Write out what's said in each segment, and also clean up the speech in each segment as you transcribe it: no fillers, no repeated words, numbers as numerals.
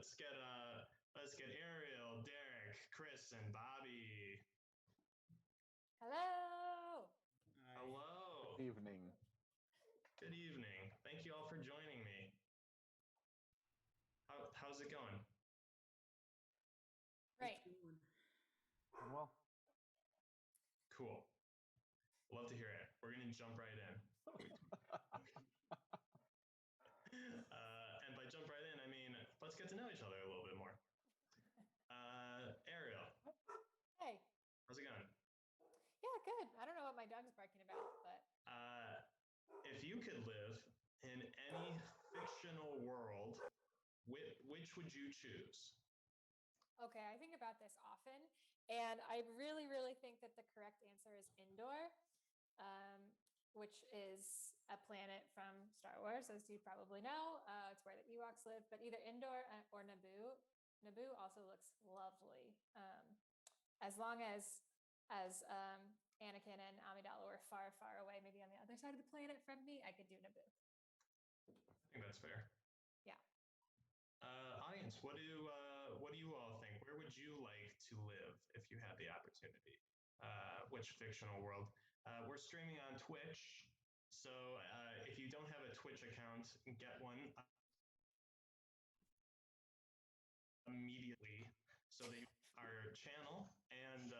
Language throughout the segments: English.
let's get Ariel, Derek, Chris, and Bobby. Hello. Hello. Good evening. Good evening. Thank you all for joining me. How's it going? Great. Well, Cool. Love to hear it. We're gonna jump right in. And by jump right in, I mean let's get to know each other a little bit more. Ariel, Hey. how's it going? Yeah, good. I don't know what my dog's barking about, but If you could live in any fictional world, which would you choose? okay, I think about this often, and I really, really think that the correct answer is Endor, which is a planet from Star Wars, as you probably know. It's where the Ewoks live, but either Endor or Naboo. Naboo also looks lovely. As long as Anakin and Amidala were far, far away, maybe on the other side of the planet from me, I could do Naboo. I think that's fair. Yeah. Audience, what do you all think? Where would you like to live if you had the opportunity? Which fictional world? We're streaming on Twitch, so if you don't have a Twitch account, get one immediately so that you our channel and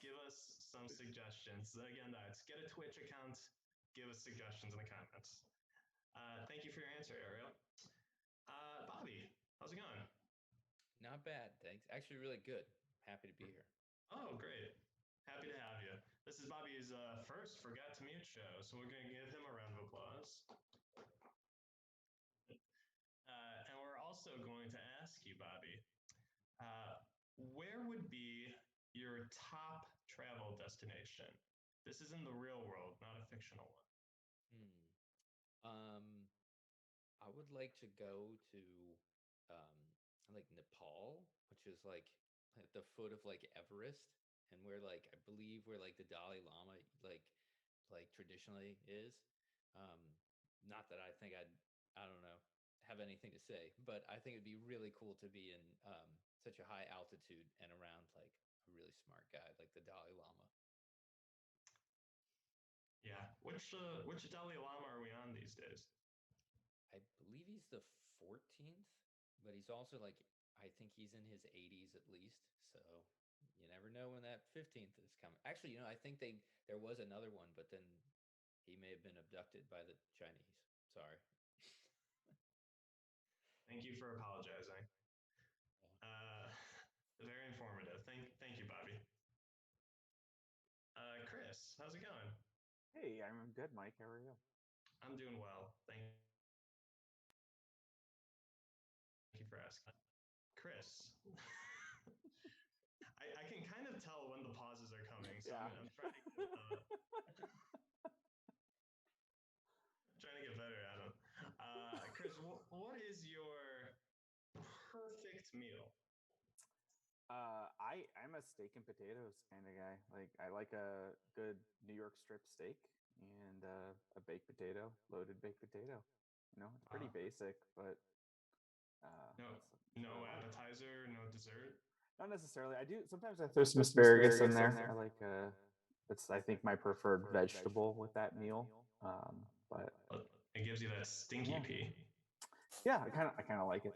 give us some suggestions. Again, that's get a Twitch account, give us suggestions in the comments. Thank you for your answer, Ariel. Bobby, how's it going? Not bad, thanks. Actually, really good. Happy to be here. Oh, great. Happy to have you. This is Bobby's first Forgot to Mute show, so we're going to give him a round of applause. And we're also going to ask you, Bobby, where would be your top travel destination? This is in the real world, not a fictional one. I would like to go to like Nepal, which is like at the foot of like Everest, and where like I believe where like the Dalai Lama like traditionally is. Not that I think I don't know have anything to say, but I think it'd be really cool to be in such a high altitude and around like a really smart guy like the Dalai Lama. Yeah. Which Dalai Lama are we on these days? I believe he's the 14th, but he's also like, I think he's in his 80s at least. So you never know when that 15th is coming. Actually, I think there was another one, but then he may have been abducted by the Chinese. Sorry. Thank you for apologizing. Very informative. Thank you, Bobby. Chris, how's it going? hey, I'm good, Mike. How are you? I'm doing well. Thank you for asking. Chris, I can kind of tell when the pauses are coming, so Yeah. I'm trying to get better at them. Chris, what is your perfect meal? I'm a steak and potatoes kind of guy. Like I like a good New York strip steak and a baked potato, loaded baked potato. It's pretty basic, but No appetizer, no dessert. not necessarily. I do sometimes I throw some asparagus in there. I like it's I think my preferred vegetable with that meal. But it gives you that stinky pea. Yeah, I kind of like it.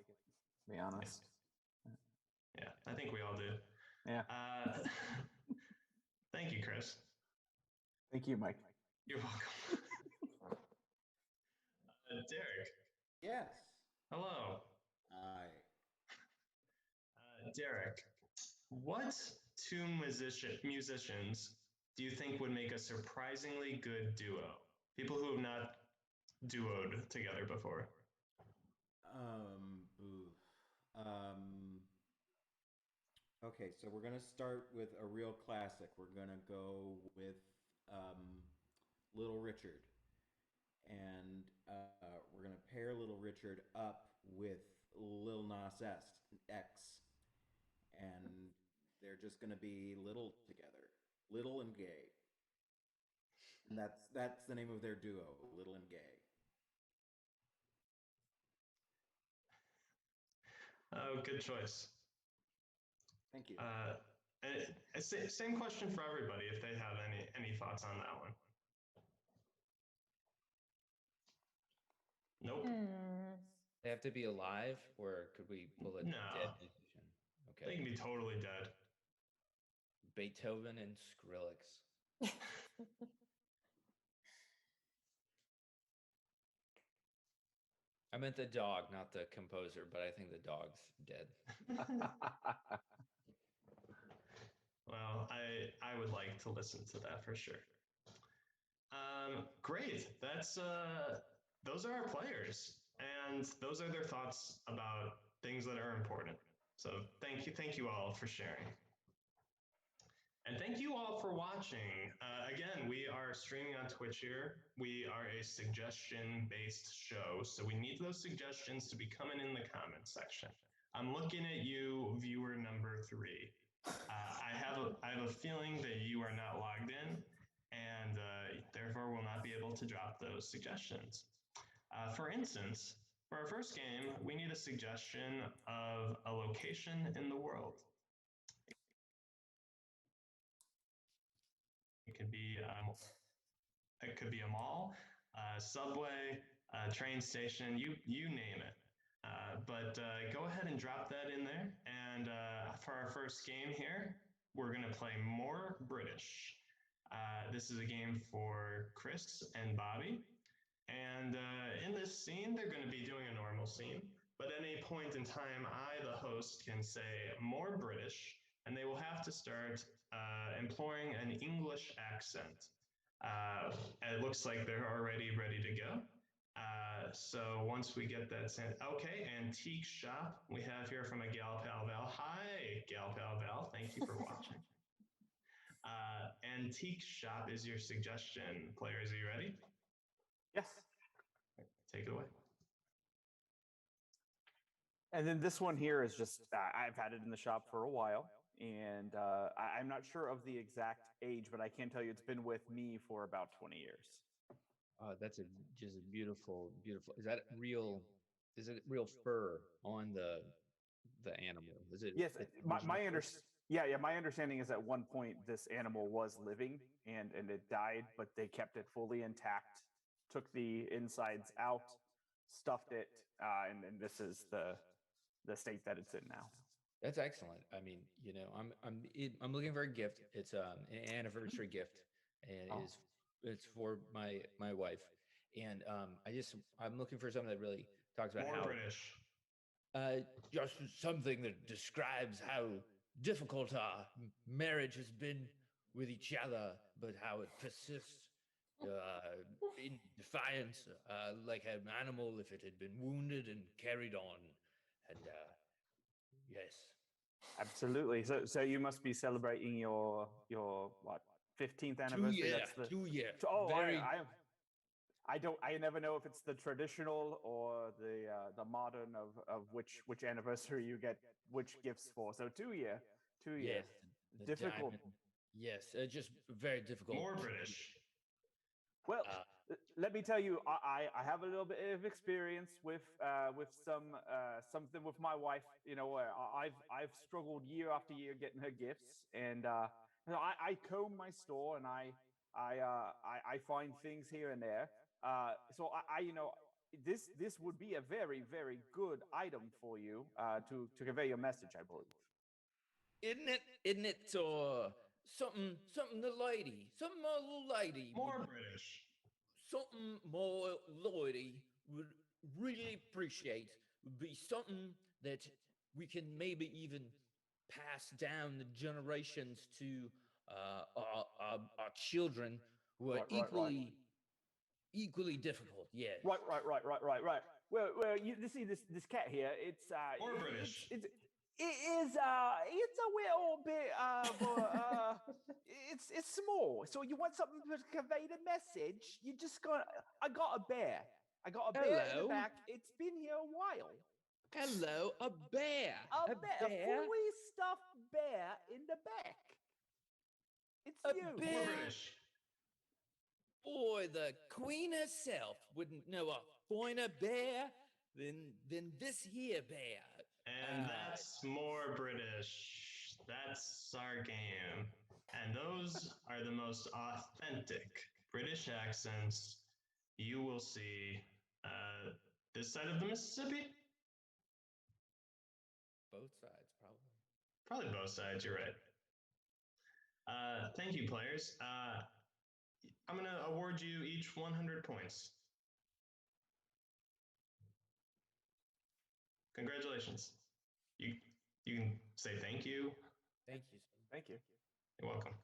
To be honest. Yeah, I think we all do. Yeah. Thank you, Chris. Thank you, Mike. You're welcome. Derek. Yes. Hello. Hi. Derek, what two musicians do you think would make a surprisingly good duo? People who have not duoed together before. Okay, so we're gonna start with a real classic. We're gonna go with Little Richard, and we're gonna pair Little Richard up with Lil Nas X, and they're just gonna be little together, little and gay, and that's the name of their duo, Little and Gay. Oh, good choice. Thank you. Same question for everybody if they have any thoughts on that one. Nope. They have to be alive, or could we pull a No. dead musician? They Okay. can be totally dead. Beethoven and Skrillex. I meant the dog, not the composer, but I think the dog's dead. Well, I would like to listen to that for sure. Great. That's those are our players, and those are their thoughts about things that are important. So thank you all for sharing. And thank you all for watching. Again, we are streaming on Twitch here. We are a suggestion-based show, so we need those suggestions to be coming in the comment section. I'm looking at you, viewer number 3. I have a feeling that you are not logged in, and therefore will not be able to drop those suggestions. For instance, for our first game, we need a suggestion of a location in the world. It could be a mall, subway, train station, you name it. But go ahead and drop that in there. And for our first game here, we're going to play More British. This is a game for Chris and Bobby. And in this scene, they're going to be doing a normal scene. But at any point in time, I, the host, can say More British, and they will have to start employing an English accent. It looks like they're already ready to go. So once we get that sent, okay, Antique Shop, we have here from a Gal Pal Val. Hi, Gal Pal Val, thank you for watching. Antique Shop is your suggestion. Players, are you ready? Yes. Take it away. And then this one here is just, I've had it in the shop for a while, and I'm not sure of the exact age, but I can tell you it's been with me for about 20 years. That's just a beautiful. Is that real? Is it real fur on the animal? Is it? Yes, my understanding is at one point this animal was living and it died, but they kept it fully intact, took the insides out, stuffed it, and this is the state that it's in now. That's excellent. I mean, I'm looking for a gift. It's an anniversary gift, and it's for my wife, and I'm looking for something that really talks about More British. Just something that describes how difficult our marriage has been with each other, but how it persists in defiance, like an animal if it had been wounded and carried on. And yes, absolutely. So you must be celebrating your what 15th anniversary? 2 year. Oh, I never know if it's the traditional or the modern of which anniversary you get which gifts for. So 2 year. Yes, difficult. Yes, just very difficult. More British. Well, let me tell you, I have a little bit of experience with something with my wife. You know, I've struggled year after year getting her gifts, and I comb my store and I find things here and there. So this would be a very, very good item for you to convey your message, I believe. Isn't it something the lady, something a little lady, more British, something more lady would really appreciate would be something that we can maybe even pass down the generations to our children who are equally difficult. Yes. Right. Well, you see this cat here. It's more British. It's a little bit it's small. So you want something to convey the message? You just I got a bear. I got a bear in the back. It's been here a while. Hello, a bear. A fully stuffed bear in the back. It's you. Bear. More British. Boy, the queen herself wouldn't know a finer bear than this here bear. And that's more British. That's our game. And those are the most authentic British accents you will see this side of the Mississippi. Both sides, probably. Probably both sides, you're right. Thank you, players. I'm going to award you each 100 points. Congratulations. You can say thank you. Thank you. Thank you. You're welcome.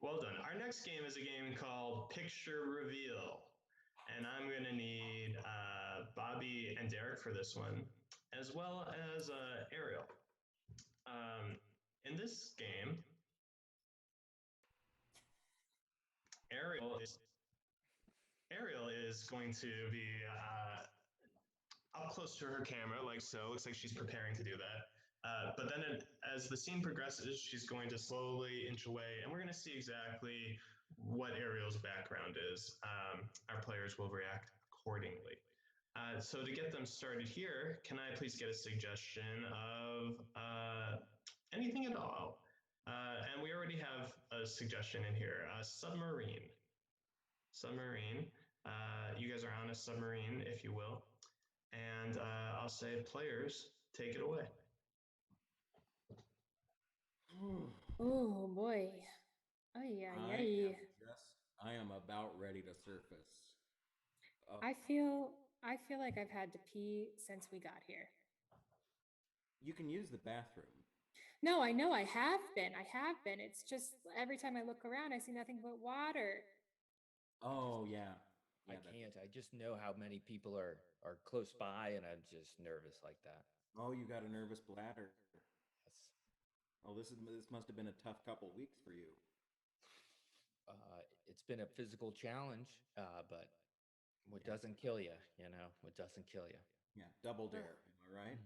Well done. Our next game is a game called Picture Reveal. And I'm going to need Bobby and Derek for this one, as well as Ariel. In this game, Ariel is going to be up close to her camera, like so. Looks like she's preparing to do that. But then as the scene progresses, she's going to slowly inch away, and we're going to see exactly what Ariel's background is. Our players will react accordingly. So to get them started here, can I please get a suggestion of anything at all? And we already have a suggestion in here, submarine. Submarine. You guys are on a submarine, if you will. And I'll say, players, take it away. Oh boy. Ay, ay, ay. I am about ready to surface. I feel like I've had to pee since we got here. You can use the bathroom. No, I know I have been. It's just every time I look around, I see nothing but water. Oh, yeah. I can't. I just know how many people are close by, and I'm just nervous like that. Oh, you got a nervous bladder. Yes. Oh, this must have been a tough couple weeks for you. It's been a physical challenge, but what doesn't kill you, what doesn't kill you. Yeah, double dare. Am I right?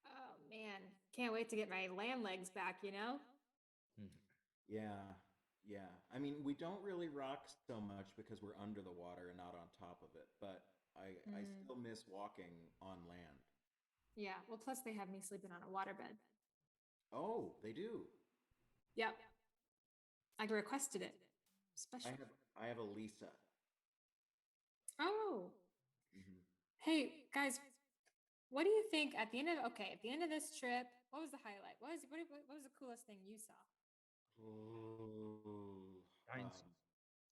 Oh man, can't wait to get my lamb legs back. Yeah. I mean, we don't really rock so much because we're under the water and not on top of it, but I still miss walking on land. Yeah, well, plus they have me sleeping on a waterbed. Oh, they do. Yep. I requested it. Special. I have a Lisa. Oh. Mm-hmm. Hey guys, what do you think at the end of this trip? What was the highlight? What was the coolest thing you saw?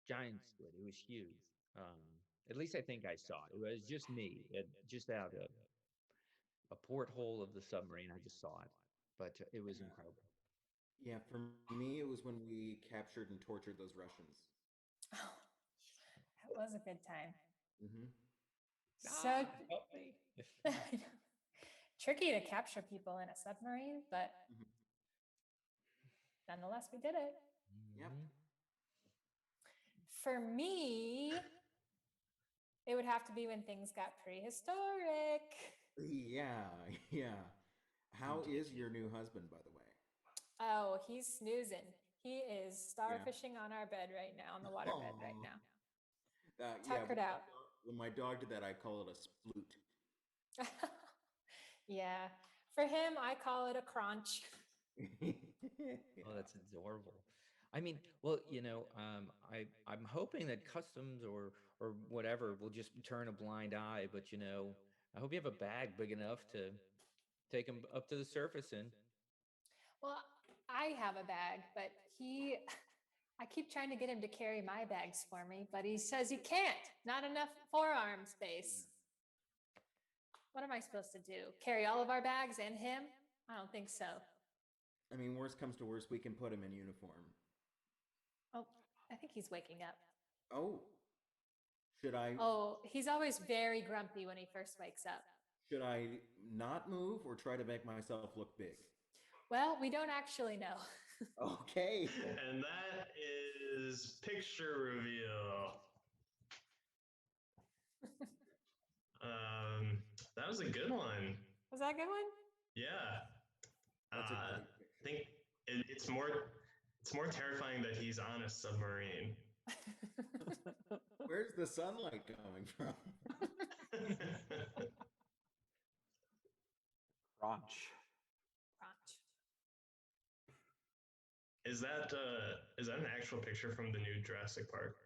Giant squid. It was huge. At least I think I saw it. It was just me, just out of a porthole of the submarine. I just saw it, but it was incredible. Yeah, for me, it was when we captured and tortured those Russians. Oh, that was a good time. Mm-hmm. So tricky to capture people in a submarine, but nonetheless, we did it. Yep. For me, it would have to be when things got prehistoric. Yeah. How is your new husband, by the way? Oh, he's snoozing. He is starfishing on our bed right now, on the waterbed right now. Tuckered out. When my dog did that, I call it a sploot. Yeah. For him, I call it a crunch. Oh, that's adorable. I mean, well, I'm hoping that customs or whatever will just turn a blind eye, but I hope you have a bag big enough to take him up to the surface in. Well, I have a bag, but I keep trying to get him to carry my bags for me, but he says he can't. Not enough forearm space. What am I supposed to do? Carry all of our bags and him? I don't think so. I mean, worst comes to worst, we can put him in uniform. Oh, I think he's waking up. Oh. Should I? Oh, he's always very grumpy when he first wakes up. Should I not move or try to make myself look big? Well, we don't actually know. Okay. And that is picture reveal. That was a good one. Was that a good one? Yeah. I think it's more terrifying that he's on a submarine. Where's the sunlight coming from? Crunch. Crunch. Is that an actual picture from the new Jurassic Park?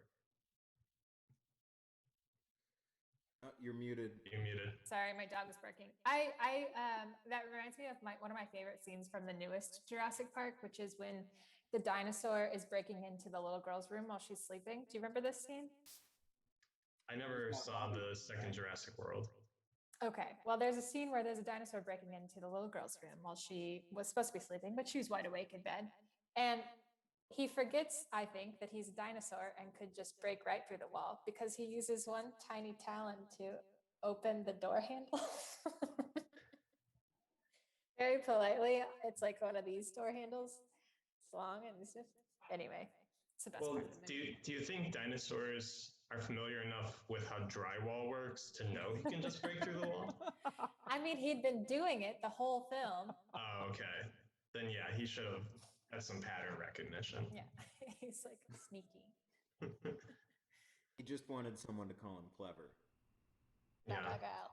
Oh, you're muted. You're muted. Sorry, my dog was barking. That reminds me of one of my favorite scenes from the newest Jurassic Park, which is when the dinosaur is breaking into the little girl's room while she's sleeping. Do you remember this scene? I never saw the second Jurassic World. Okay, well, there's a scene where there's a dinosaur breaking into the little girl's room while she was supposed to be sleeping, but she was wide awake in bed. And he forgets, I think, that he's a dinosaur and could just break right through the wall because he uses one tiny talon to open the door handle. Very politely. It's like one of these door handles. It's long and it's just, anyway, it's the best Well, part of the movie. do you think dinosaurs are familiar enough with how drywall works to know he can just break through the wall? I mean, he'd been doing it the whole film. Oh, okay. Then yeah, he should have had some pattern recognition. Yeah, he's like sneaky. He just wanted someone to call him clever. Yeah. Girl.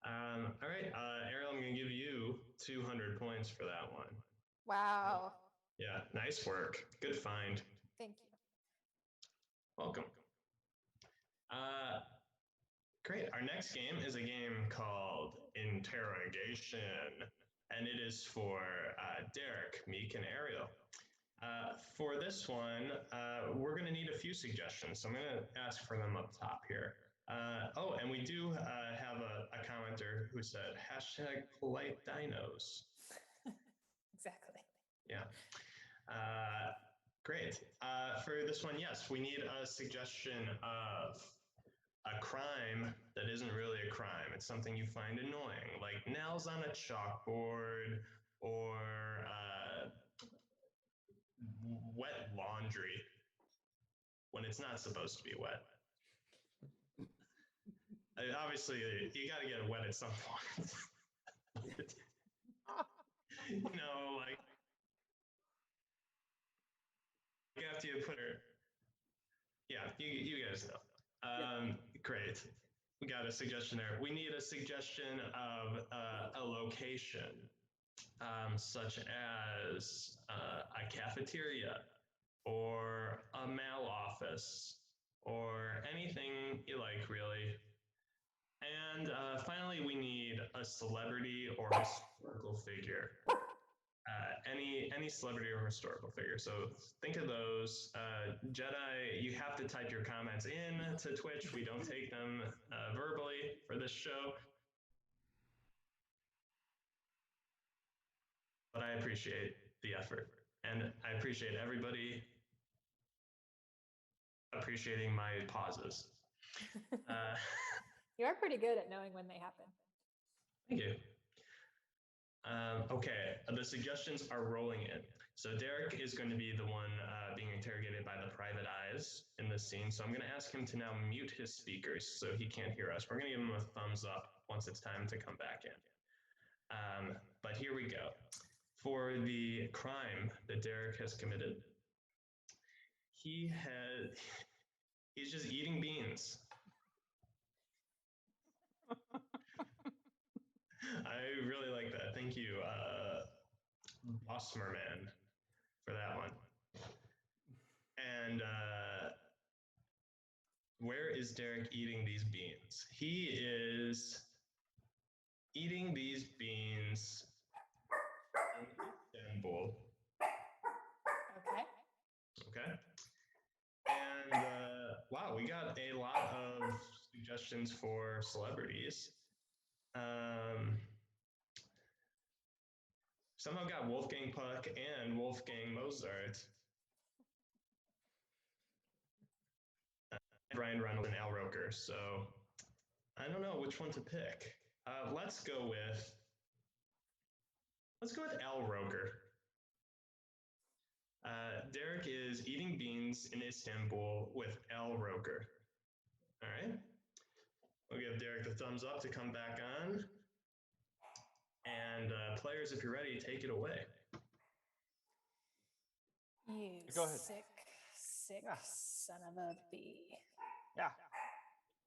All right, Ariel, I'm gonna give you 200 points for that one. Wow. Yeah, nice work. Good find. Thank you. Welcome. Great. Our next game is a game called Interrogation, and it is for Derek, Meek, and Ariel. For this one, we're going to need a few suggestions, so I'm going to ask for them up top here. And we do have a commenter who said, #PoliteDinos. Exactly. Yeah. Great. For this one, yes, we need a suggestion of a crime that isn't really a crime. It's something you find annoying, like nails on a chalkboard or wet laundry when it's not supposed to be wet. Obviously, you got to get it wet at some point. Like after you put her, yeah, you guys know. Great. We got a suggestion there. We need a suggestion of a location, such as a cafeteria or a mail office or anything you like, really. And finally, we need a celebrity or historical figure. Any celebrity or historical figure. So think of those. Jedi, you have to type your comments in to Twitch. We don't take them verbally for this show. But I appreciate the effort. And I appreciate everybody appreciating my pauses. You are pretty good at knowing when they happen. Thank you. Okay, the suggestions are rolling in. So Derek is going to be the one being interrogated by the private eyes in this scene. So I'm going to ask him to now mute his speakers so he can't hear us. We're going to give him a thumbs up once it's time to come back in. But here we go. For the crime that Derek has committed, he's just eating beans. I really like that. Thank you, Bossmerman, for that one. And where is Derek eating these beans? He is eating these beans in Istanbul. Okay. Okay. And wow, we got a lot of suggestions for celebrities. Somehow got Wolfgang Puck and Wolfgang Mozart. Brian Reynolds and Al Roker. So I don't know which one to pick. Let's go with Al Roker. Derek is eating beans in Istanbul with Al Roker. All right. We'll give Derek the thumbs up to come back on. And players, if you're ready, take it away. You Go ahead. sick sick Yeah. son of a bee. Yeah.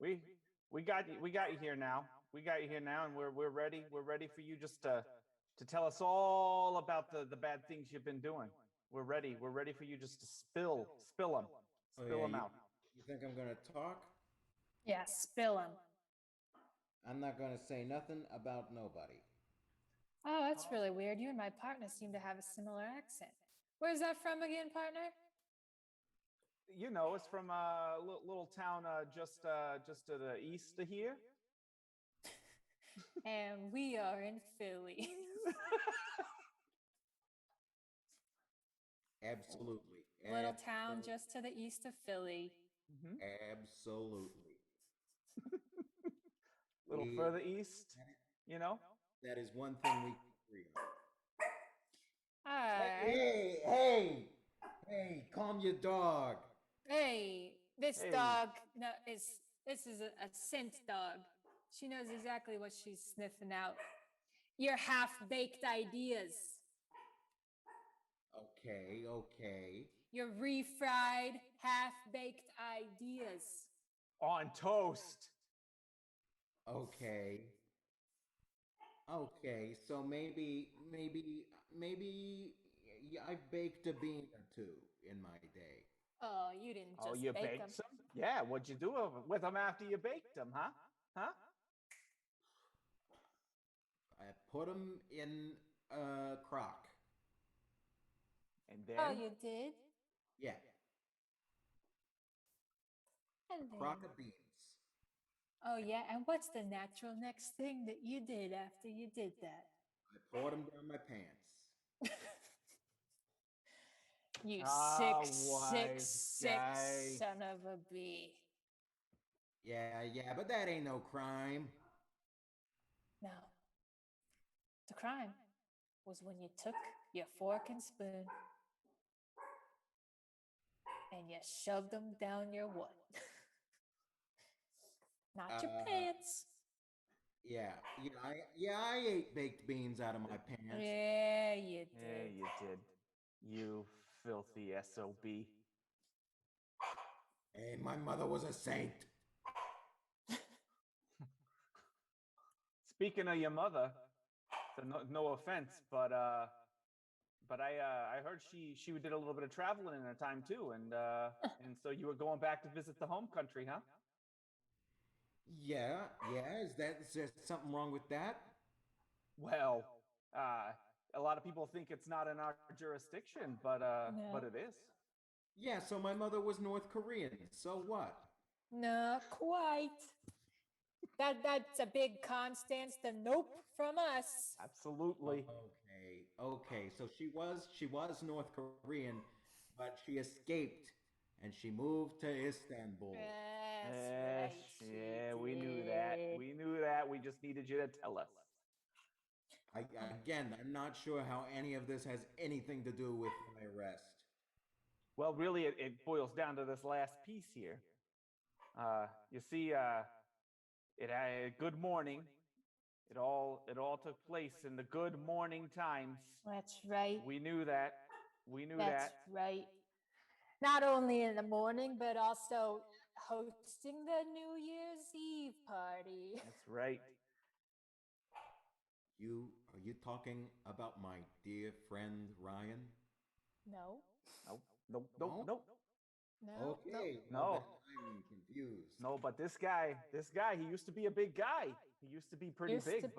We got you here now. We got you here now, and we're ready. We're ready for you just to tell us all about the bad things you've been doing. We're ready. We're ready for you just to spill them. Spill them out. You think I'm gonna talk? Yeah, spill them. I'm not gonna say nothing about nobody. Oh, that's really weird. You and my partner seem to have a similar accent. Where's that from again, partner? You know, it's from a little town just to the east of here. And we are in Philly. Absolutely. Little town just to the east of Philly. Absolutely. A little further east, you know? That is one thing we can agree on. All right. Hey, calm your dog. Hey, this Hey. dog this is a scent dog. She knows exactly what she's sniffing out. Your half-baked ideas. Okay. Your refried, half-baked ideas. On toast. Okay. So maybe I've baked a bean or two in my day. Oh, you didn't just Oh, you bake baked them. some? Yeah, what'd you do with them after you baked them, huh? Huh? I put them in a crock. And then? Oh, you did? Yeah, And crock then, of beans. oh, yeah. And what's the natural next thing that you did after you did that? I poured them down my pants. You sick guy. son of a bee. Yeah, but that ain't no crime. No. The crime was when you took your fork and spoon and you shoved them down your what? Not your pants. I ate baked beans out of my pants. Yeah, you did. Yeah, you did. You filthy SOB. Hey, my mother was a saint. Speaking of your mother, so no offense, but I heard she did a little bit of traveling in her time too, and so you were going back to visit the home country, huh? Yeah. Is there something wrong with that? Well, a lot of people think it's not in our jurisdiction, but it is. Yeah, so my mother was North Korean. So what? Not quite. That's a big Constance the nope from us. Absolutely. Okay. So she was North Korean, but she escaped and she moved to Istanbul. That's right. Yeah, we knew that. We knew that. We just needed you to tell us. I'm not sure how any of this has anything to do with my arrest. Well, really, it boils down to this last piece here. You see, good morning. It all took place in the good morning times. That's right. We knew that. That's right. Not only in the morning, but also hosting the New Year's Eve party. That's right. Are you talking about my dear friend Ryan? No. Nope. No. Okay. No. Well, then I'm confused. No, but this guy, he used to be a big guy. He used to be pretty big,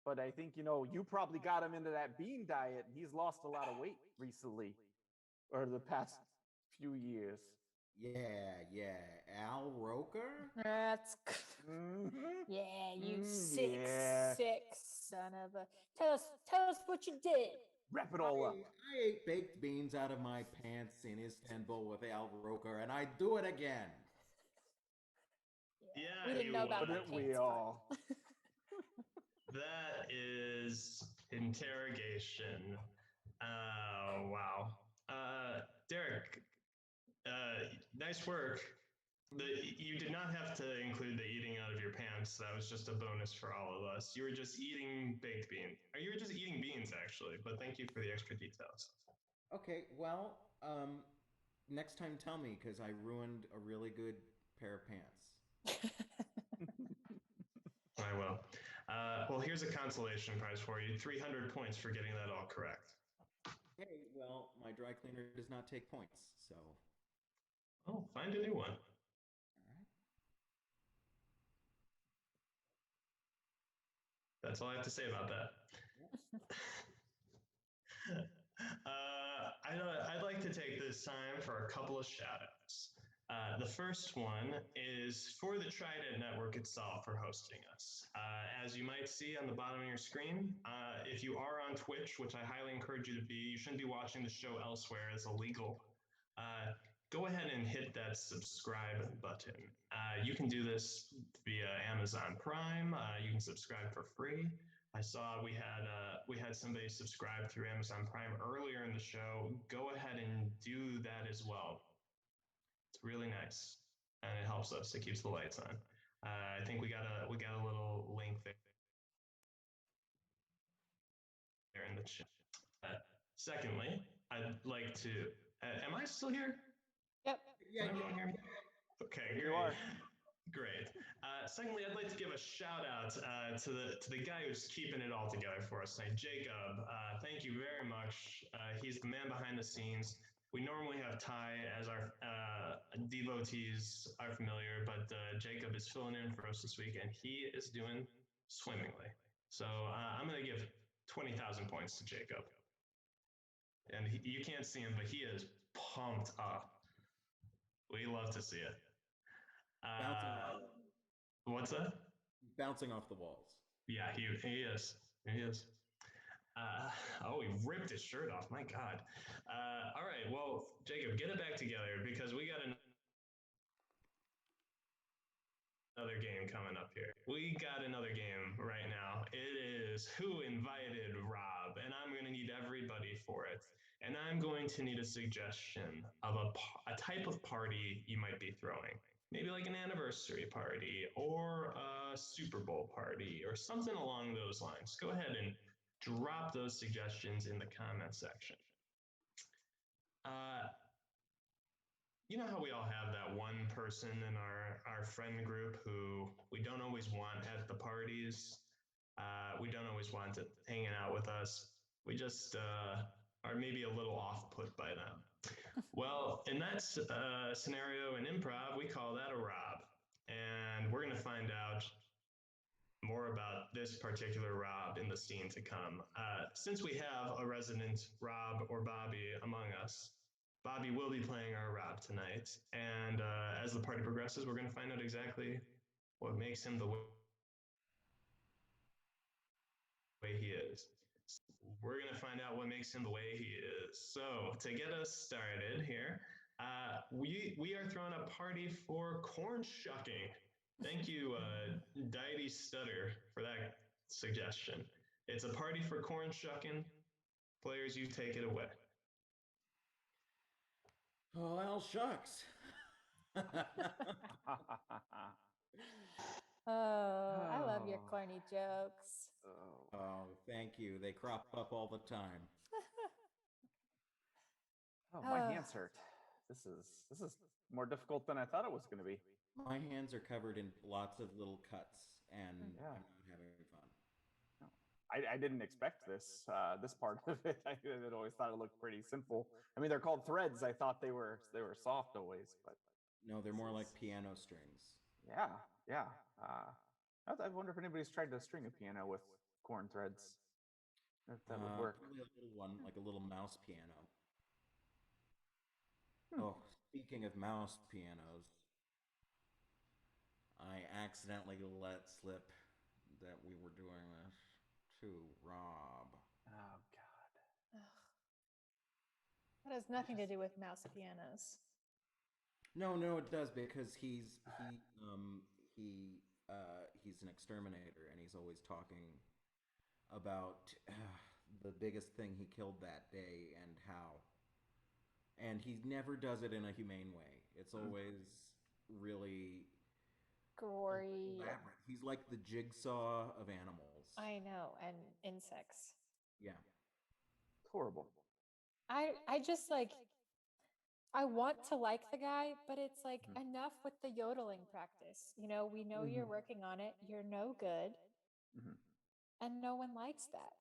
but I think, you probably got him into that bean diet. He's lost a lot of weight recently, or the past few years. Yeah. Al Roker? That's yeah, you sick son of a. Tell us what you did. Wrap it all up. I ate baked beans out of my pants in Istanbul with Al Roker, and I do it again. Yeah, we didn't know about Wouldn't that. we all? That is interrogation. Wow. Derek, nice work. You did not have to include the eating out of your pants. That was just a bonus for all of us. You were just eating baked beans. Or you were just eating beans, actually. But thank you for the extra details. Okay, well, next time tell me, because I ruined a really good pair of pants. I will. Well, here's a consolation prize for you: 300 points for getting that all correct. Hey, well, my dry cleaner does not take points, so. Oh, find a new one. All right. That's all I have to say about that. I'd like to take this time for a couple of shout-outs. The first one is for the Trident Network itself for hosting us. As you might see on the bottom of your screen, if you are on Twitch, which I highly encourage you to be, you shouldn't be watching the show elsewhere, it's illegal. Go ahead and hit that subscribe button. You can do this via Amazon Prime. You can subscribe for free. I saw we had somebody subscribe through Amazon Prime earlier in the show. Go ahead and do that as well. It's really nice, and it helps us. It keeps the lights on. I think we got a little link there in the chat. Secondly, I'd like to. Am I still here? Yep. Yeah, Can everyone hear me? Okay, great. You are. Great. Secondly, I'd like to give a shout out to the guy who's keeping it all together for us tonight, Jacob. Thank you very much. He's the man behind the scenes. We normally have Ty, as our devotees are familiar, but Jacob is filling in for us this week, and he is doing swimmingly. So I'm going to give 20,000 points to Jacob. And you can't see him, but he is pumped up. We love to see it. What's that? Bouncing off the walls. Yeah, he is. He is. Oh, he ripped his shirt off. My God. All right. Well, Jacob, get it back together because we got another game coming up here. We got another game right now. It is Who Invited Rob? And I'm going to need everybody for it. And I'm going to need a suggestion of a type of party you might be throwing. Maybe like an anniversary party or a Super Bowl party or something along those lines. Go ahead and drop those suggestions in the comment section. You know how we all have that one person in our friend group who we don't always want at the parties. We don't always want it hanging out with us. We just are maybe a little off-put by them. Well, in that scenario in improv, we call that a Rob. And we're going to find out more about this particular Rob in the scene to come. Since we have a resident Rob or Bobby among us, Bobby will be playing our Rob tonight. And as the party progresses, we're going to find out exactly what makes him the way he is. We're going to find out what makes him the way he is. So to get us started here, we are throwing a party for corn shucking. Thank you, Deity Stutter, for that suggestion. It's a party for corn shucking. Players, you take it away. Oh, well, shucks. Oh, I love your corny jokes. Oh, thank you. They crop up all the time. Oh, my hands hurt. This is more difficult than I thought it was going to be. My hands are covered in lots of little cuts, and Yeah. I'm not having fun. I didn't expect this this part of it. I had always thought it looked pretty simple. I mean, they're called threads. I thought they were soft always, but No, they're more like piano strings. yeah. I wonder if anybody's tried to string a piano with corn threads. If that would work. Probably a little one, like a little mouse piano. Hmm. Oh, speaking of mouse pianos, I accidentally let slip that we were doing this to Rob. Oh God. Ugh. That has nothing to do with mouse pianos. No, it does because he's an exterminator and he's always talking about the biggest thing he killed that day and how. And he never does it in a humane way. It's always really Gory. elaborate. He's like the jigsaw of animals. I know, and insects. Yeah. It's horrible. I just like I want to like the guy, but it's like enough with the yodeling practice. You know, we know you're working on it. You're no good. And no one likes that.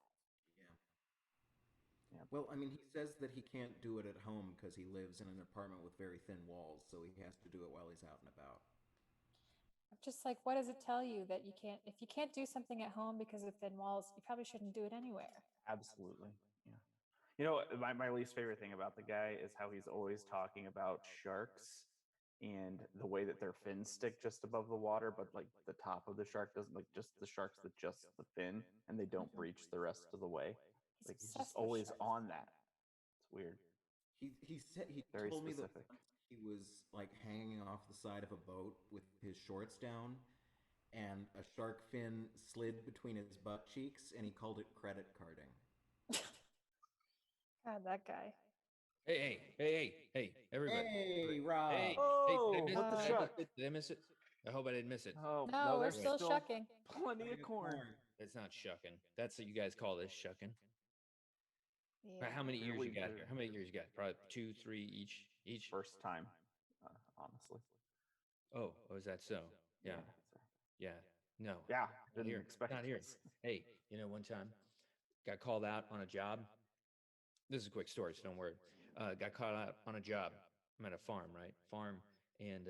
Yeah. Well, I mean, he says that he can't do it at home because he lives in an apartment with very thin walls, so he has to do it while he's out and about. I'm just like, what does it tell you that you can't, if you can't do something at home because of thin walls, you probably shouldn't do it anywhere. Absolutely. Yeah. You know, my least favorite thing about the guy is how he's always talking about sharks and the way that their fins stick just above the water, but like the top of the shark doesn't, like just the sharks that just the fin and they don't breach the rest of the way. Like he's just always on that. It's weird. He said he Very told me that specific. he was like hanging off the side of a boat with his shorts down, and a shark fin slid between his butt cheeks, and he called it credit carding. God, that guy. Hey, everybody. Hey, Rob. Hey, Oh, did what the shuck? Did I miss it? I hope I didn't miss it. Oh, No, we're there's still shucking. plenty of corn. It's not shucking. That's what you guys call this, shucking. Yeah. How many years you got Really here? How many years you got? Probably 2, 3 each. First time, honestly. Oh, is that so? Yeah. No. Yeah, Not didn't here. expect Not here. this. Hey, one time got called out on a job. This is a quick story, so don't worry. Got called out on a job. I'm at a farm, right? And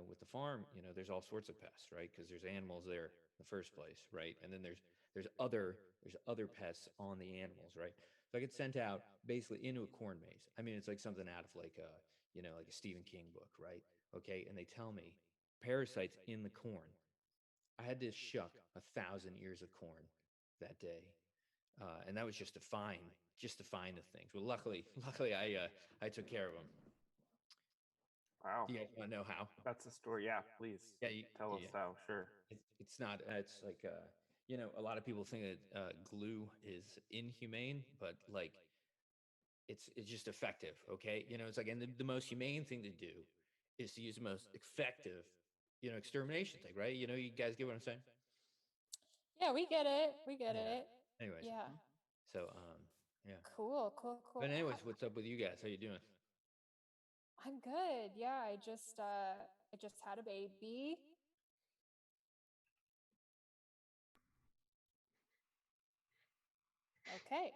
with the farm, there's all sorts of pests, right? Because there's animals there in the first place, right? And then there's other pests on the animals, right? So I get sent out basically into a corn maze. I mean, it's like something out of like a Stephen King book, right? Okay, and they tell me parasites in the corn. I had to shuck 1,000 ears of corn that day, and that was just to find the things. Well, luckily, I took care of them. Wow. Do you guys want to know how? That's a story. Yeah, please. Yeah, Tell us how. Sure. It's not. It's like a lot of people think that glue is inhumane, but like it's just effective. Okay, it's like, and the most humane thing to do is to use the most effective, extermination thing, right? You guys get what I'm saying? Yeah, we get it. We get it. Anyways, Yeah. so yeah. Cool. But anyways, what's up with you guys? How you doing? I'm good. Yeah, I just had a baby. Okay.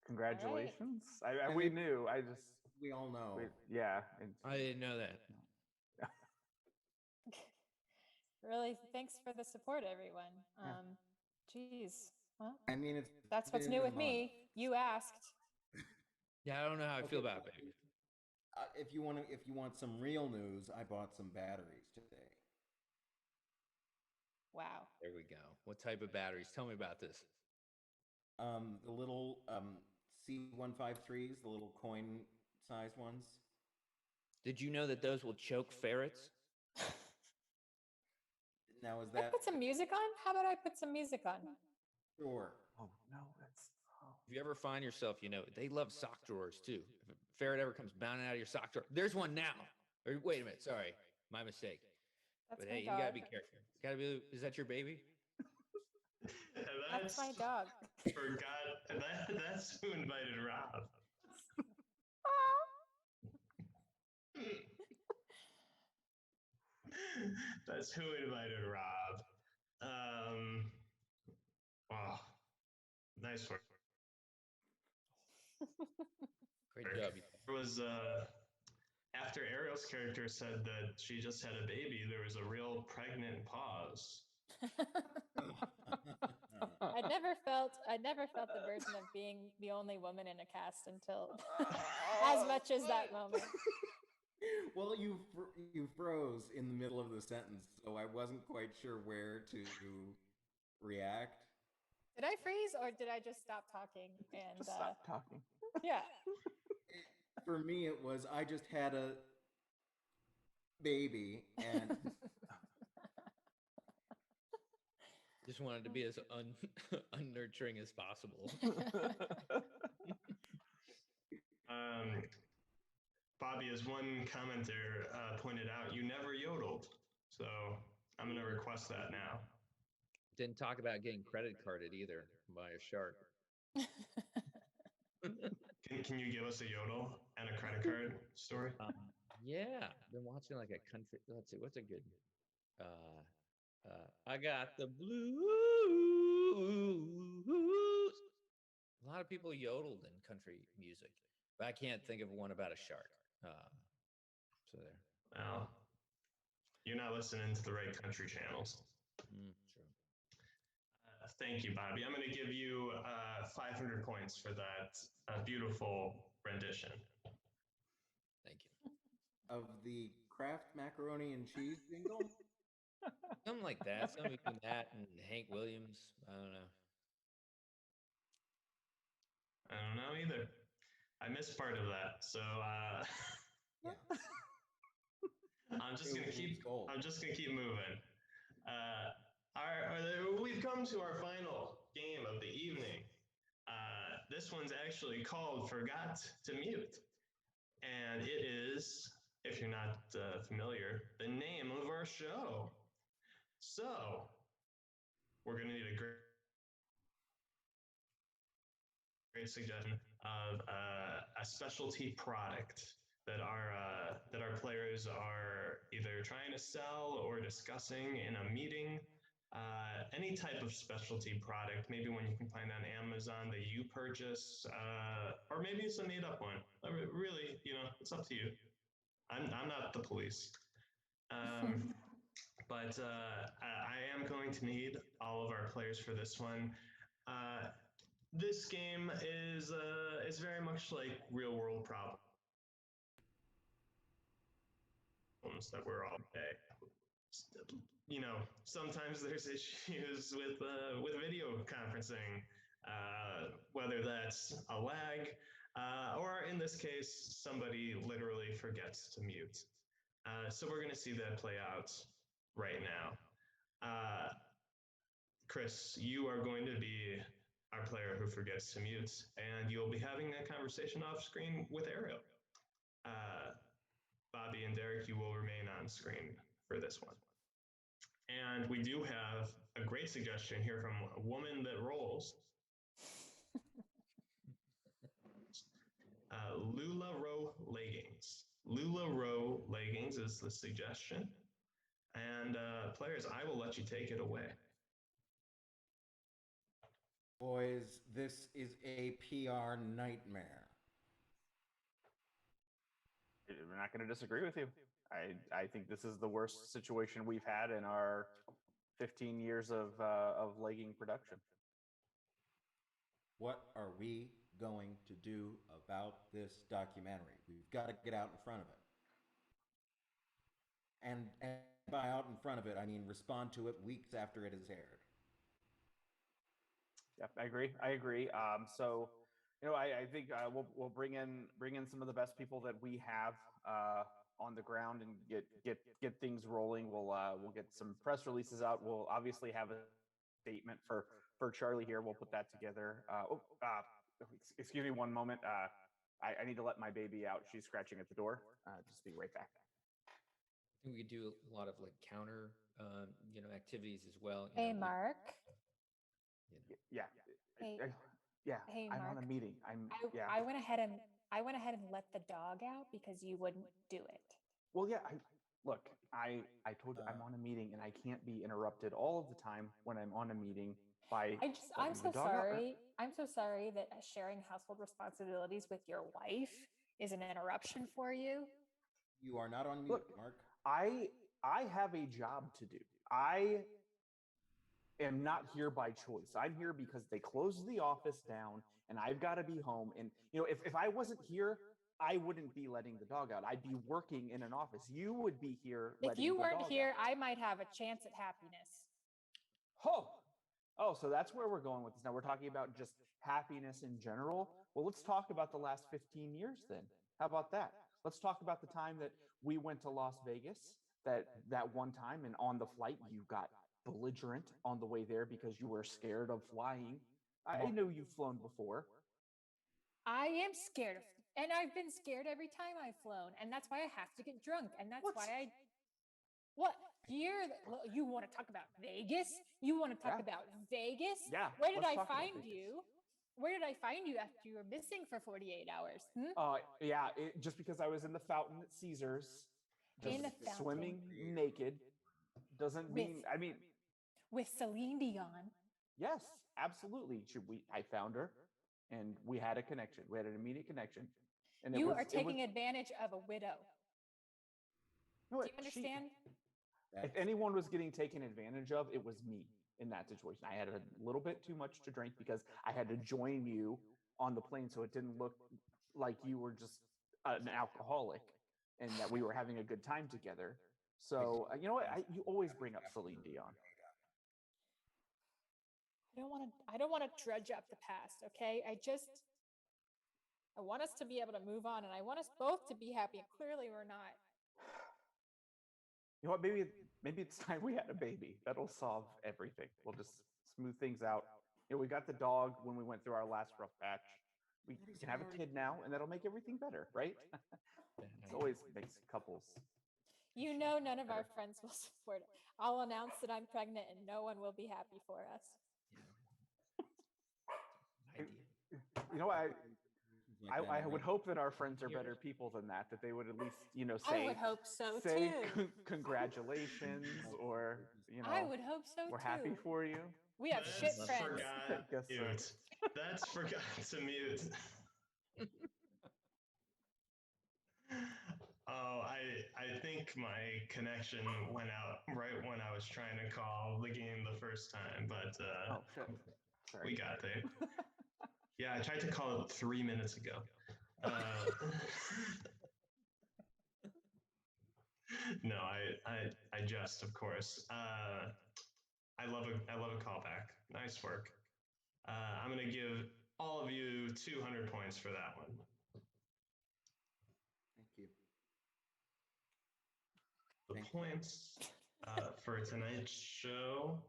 Congratulations. We knew. We all know. Yeah. I didn't know that. Really, thanks for the support, everyone. Geez. Well, I mean, that's what's new with me. You asked. Yeah, I don't know how I feel about it, baby. If you want some real news, I bought some batteries today. Wow. There we go. What type of batteries? Tell me about this. The little C153s, the little coin-sized ones. Did you know that those will choke ferrets? Now, is Can I that put some music on? How about I put some music on? sure? Oh no, that's. If you ever find yourself, they love sock drawers too. If a ferret ever comes bounding out of your sock drawer, there's one now. Or wait a minute, sorry, my mistake. That's But my hey, dog. you gotta be careful. Is that your baby? That's my dog. Forgot. That's who invited Rob. That's who invited Rob. Wow. Nice work. Great job. There was after Ariel's character said that she just had a baby, there was a real pregnant pause. I'd never felt the burden of being the only woman in a cast until as much as that moment. Well, you froze in the middle of the sentence, so I wasn't quite sure where to react. Did I freeze or did I just stop talking? And Just stop talking. Yeah. For me, it was I just had a baby and Just wanted to be as unnurturing as possible. Bobby, as one commenter pointed out, you never yodeled. So I'm going to request that now. Didn't talk about getting credit carded either by a shark. Can can you give us a yodel and a credit card story? Yeah, been watching like a country. Let's see, what's a good? I got the blues. A lot of people yodeled in country music, but I can't think of one about a shark. So there. Well, you're not listening to the right country channels. True. Thank you, Bobby. I'm going to give you 500 points for that beautiful rendition. Thank you. Of the Kraft macaroni and cheese jingle? Something like that. Something between that and Hank Williams. I don't know. I don't know either. I missed part of that, so Yeah. I'm just gonna keep moving. We've come to our final game of the evening. This one's actually called "Forgot to Mute," and it is, if you're not familiar, the name of our show. So we're gonna need a great suggestion of a specialty product that our players are either trying to sell or discussing in a meeting. Any type of specialty product, maybe one you can find on Amazon that you purchase, or maybe it's a made-up one. Really, it's up to you. I'm not the police. But I am going to need all of our players for this one. This game is very much like real-world problems that we're all sometimes there's issues with video conferencing, whether that's a lag, or in this case, somebody literally forgets to mute. So we're going to see that play out right now. Chris, you are going to be our player who forgets to mute, and you'll be having that conversation off screen with Ariel. Bobby and Derek, you will remain on screen for this one. And we do have a great suggestion here from a woman that rolls. LuLaRoe Leggings. LuLaRoe Leggings is the suggestion. And players, I will let you take it away. Boys, this is a PR nightmare. I'm not going to disagree with you. I think this is the worst situation we've had in our 15 years of legging production. What are we going to do about this documentary? We've got to get out in front of it. And by out in front of it, I mean respond to it weeks after it is aired. Yep, I agree. So, I think we'll bring in some of the best people that we have on the ground and get things rolling. We'll get some press releases out. We'll obviously have a statement for Charlie here. We'll put that together. Excuse me one moment. I need to let my baby out. She's scratching at the door. Just be right back. I think we could do a lot of like counter, activities as well. Hey, Mark. Yeah. Hey, I'm Mark. on a meeting. I went ahead and let the dog out because you wouldn't do it. Well, yeah. I told you I'm on a meeting and I can't be interrupted all of the time when I'm on a meeting by. I'm so sorry. I'm so sorry that sharing household responsibilities with your wife is an interruption for you. You are not on mute, Look, Mark. I have a job to do. I am not here by choice. I'm here because they closed the office down and I've got to be home. And, if I wasn't here, I wouldn't be letting the dog out. I'd be working in an office. You would be here. If you weren't here, I might have a chance at happiness. Oh, so that's where we're going with this. Now we're talking about just happiness in general. Well, let's talk about the last 15 years then. How about that? Let's talk about the time that we went to Las Vegas, that one time, and on the flight you got belligerent on the way there because you were scared of flying. I know you've flown before. I am scared and I've been scared every time I've flown, and that's why I have to get drunk, and that's why What? You want to talk about Vegas? You want to talk about Vegas? Yeah. Where did I find you? Where did I find you after you were missing for 48 hours? Yeah, just because I was in the fountain at Caesar's, just In a fountain. swimming naked, doesn't mean. I mean, with Celine Dion. yes, absolutely. I found her, and we had a connection. We had an immediate connection. And You are taking advantage of a widow. No, Do you understand? If anyone was getting taken advantage of, it was me in that situation. I had a little bit too much to drink because I had to join you on the plane, so it didn't look like you were just an alcoholic and that we were having a good time together. So you know what? You always bring up Celine Dion. I don't want to drudge up the past, okay? I want us to be able to move on, and I want us both to be happy, and clearly we're not. You know what? Maybe it's time we had a baby. That'll solve everything. We'll just smooth things out. You know, we got the dog when we went through our last rough patch. We can have a kid now, and that'll make everything better, right? It always makes couples. You know, none of our friends will support it. I'll announce that I'm pregnant, and no one will be happy for us. You know, I would hope that our friends are better people than that. That they would at least, you know, say. I would hope so say too. Congratulations, or you know. I would hope so we're too. happy for you. We have shit friends. That's forgot to mute. Oh, I think my connection went out right when I was trying to call the game the first time, but oh shit. Sorry. We got there. Yeah, I tried to call it 3 minutes ago. No, I jest, of course. I love a callback. Nice work. I'm gonna give all of you 200 points for that one. Thank you. The points for tonight's show.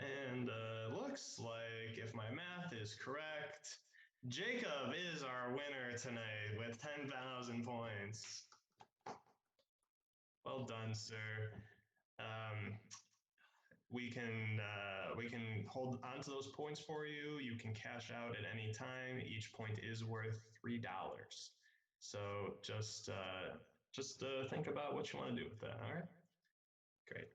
And looks like, if my math is correct, Jacob is our winner tonight with 10,000 points. Well done, sir. We can hold on to those points for you. You can cash out at any time. Each point is worth $3. So just think about what you want to do with that. All right. Great.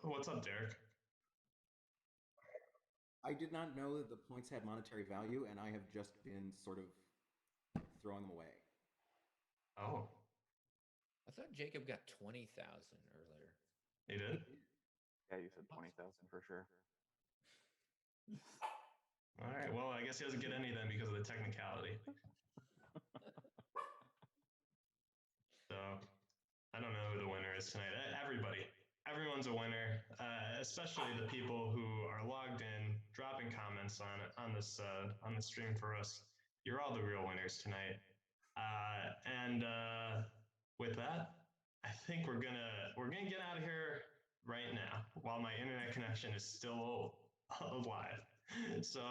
What's up, Derek? I did not know that the points had monetary value, and I have just been sort of throwing them away. Oh. I thought Jacob got 20,000 earlier. He did? Yeah, you said 20,000 for sure. All right. Well, I guess he doesn't get any then because of the technicality. So, I don't know who the winner is tonight. Everyone's a winner, especially the people who are logged in, dropping comments on this stream for us. You're all the real winners tonight. With that, I think we're gonna get out of here right now while my internet connection is still alive. So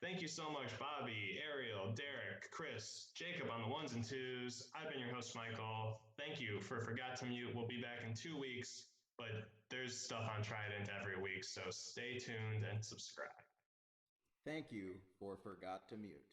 thank you so much, Bobby, Ariel, Derek, Chris, Jacob on the ones and twos. I've been your host, Michael. Thank you for Forgot to Mute. We'll be back in 2 weeks, but there's stuff on Trident every week, so stay tuned and subscribe. Thank you for Forgot to Mute.